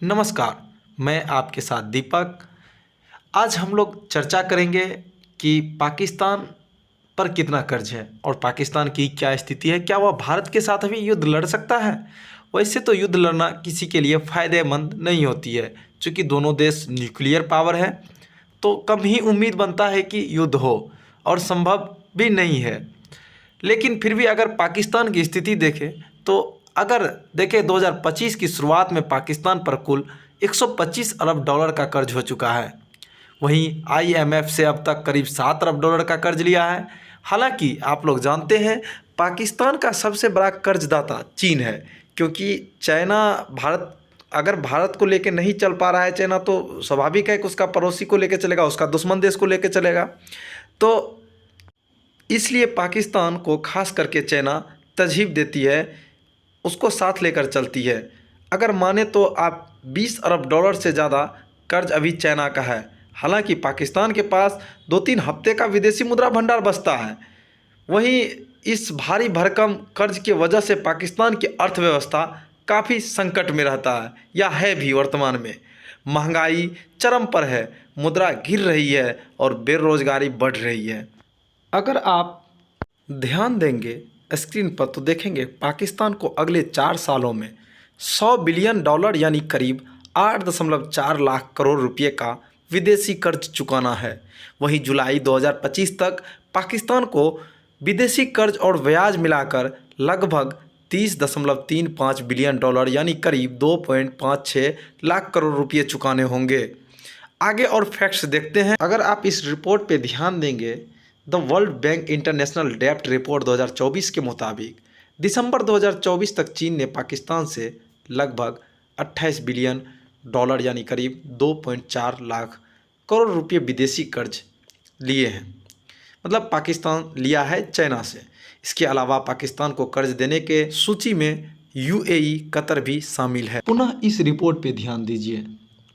नमस्कार, मैं आपके साथ दीपक। आज हम लोग चर्चा करेंगे कि पाकिस्तान पर कितना कर्ज है और पाकिस्तान की क्या स्थिति है। क्या वह भारत के साथ अभी युद्ध लड़ सकता है? वैसे तो युद्ध लड़ना किसी के लिए फ़ायदेमंद नहीं होती है, क्योंकि दोनों देश न्यूक्लियर पावर है, तो कम ही उम्मीद बनता है कि युद्ध हो, और संभव भी नहीं है। लेकिन फिर भी अगर पाकिस्तान की स्थिति देखें तो अगर देखें 2025 की शुरुआत में पाकिस्तान पर कुल 125 अरब डॉलर का कर्ज हो चुका है। वहीं आईएमएफ से अब तक करीब 7 अरब डॉलर का कर्ज लिया है। हालांकि आप लोग जानते हैं पाकिस्तान का सबसे बड़ा कर्जदाता चीन है, क्योंकि चाइना अगर भारत को लेकर नहीं चल पा रहा है चाइना, तो स्वाभाविक है कि उसका पड़ोसी को लेकर चलेगा, उसका दुश्मन देश को लेकर चलेगा। तो इसलिए पाकिस्तान को खास करके चाइना तरजीह देती है, उसको साथ लेकर चलती है। अगर माने तो आप 20 अरब डॉलर से ज़्यादा कर्ज अभी चाइना का है। हालांकि पाकिस्तान के पास 2-3 हफ्ते का विदेशी मुद्रा भंडार बचता है। वहीं इस भारी भरकम कर्ज की वजह से पाकिस्तान की अर्थव्यवस्था काफ़ी संकट में रहता है, या है भी। वर्तमान में महंगाई चरम पर है, मुद्रा गिर रही है और बेरोजगारी बढ़ रही है। अगर आप ध्यान देंगे स्क्रीन पर तो देखेंगे पाकिस्तान को अगले 4 सालों में 100 बिलियन डॉलर यानी करीब 8.4 लाख करोड़ रुपए का विदेशी कर्ज चुकाना है। वहीं जुलाई 2025 तक पाकिस्तान को विदेशी कर्ज और ब्याज मिलाकर लगभग 30.35 बिलियन डॉलर यानी करीब 2.56 लाख करोड़ रुपए चुकाने होंगे। आगे और फैक्ट्स देखते हैं। अगर आप इस रिपोर्ट पे ध्यान देंगे, द वर्ल्ड बैंक इंटरनेशनल डेब्ट रिपोर्ट 2024 के मुताबिक दिसंबर 2024 तक चीन ने पाकिस्तान से लगभग 28 बिलियन डॉलर यानी करीब 2.4 लाख करोड़ रुपए विदेशी कर्ज लिए हैं। मतलब पाकिस्तान लिया है चाइना से। इसके अलावा पाकिस्तान को कर्ज देने के सूची में यूएई, कतर भी शामिल है। पुनः इस रिपोर्ट पे ध्यान दीजिए,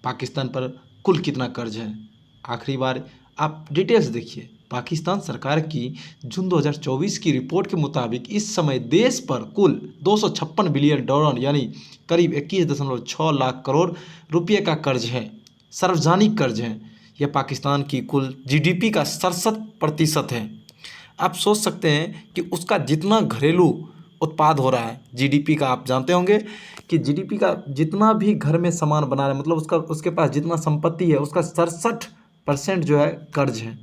पाकिस्तान पर कुल कितना कर्ज है। आखिरी बार आप डिटेल्स देखिए। पाकिस्तान सरकार की जून 2024 की रिपोर्ट के मुताबिक इस समय देश पर कुल 256 बिलियन डॉलर यानी करीब 21.6 लाख करोड़ रुपए का कर्ज है, सार्वजनिक कर्ज है। यह पाकिस्तान की कुल जीडीपी का 67% है। आप सोच सकते हैं कि उसका जितना घरेलू उत्पाद हो रहा है, जीडीपी का आप जानते होंगे कि जीडीपी का जितना भी घर में सामान बना रहा है, मतलब उसके पास जितना संपत्ति है उसका 67% जो है कर्ज है।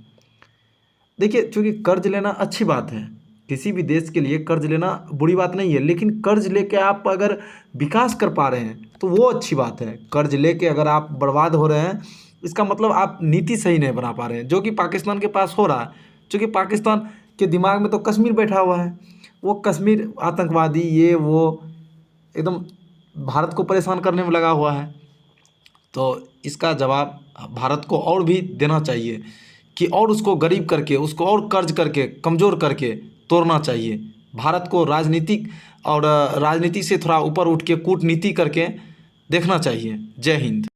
देखिए, चूँकि कर्ज लेना अच्छी बात है, किसी भी देश के लिए कर्ज लेना बुरी बात नहीं है, लेकिन कर्ज लेके आप अगर विकास कर पा रहे हैं तो वो अच्छी बात है। कर्ज लेके अगर आप बर्बाद हो रहे हैं, इसका मतलब आप नीति सही नहीं बना पा रहे हैं, जो कि पाकिस्तान के पास हो रहा है। क्योंकि पाकिस्तान के दिमाग में तो कश्मीर बैठा हुआ है, वो कश्मीर आतंकवादी ये वो एकदम भारत को परेशान करने में लगा हुआ है। तो इसका जवाब भारत को और भी देना चाहिए कि और उसको गरीब करके, उसको और कर्ज करके, कमज़ोर करके तोड़ना चाहिए। भारत को राजनीति से थोड़ा ऊपर उठ के कूटनीति करके देखना चाहिए। जय हिंद।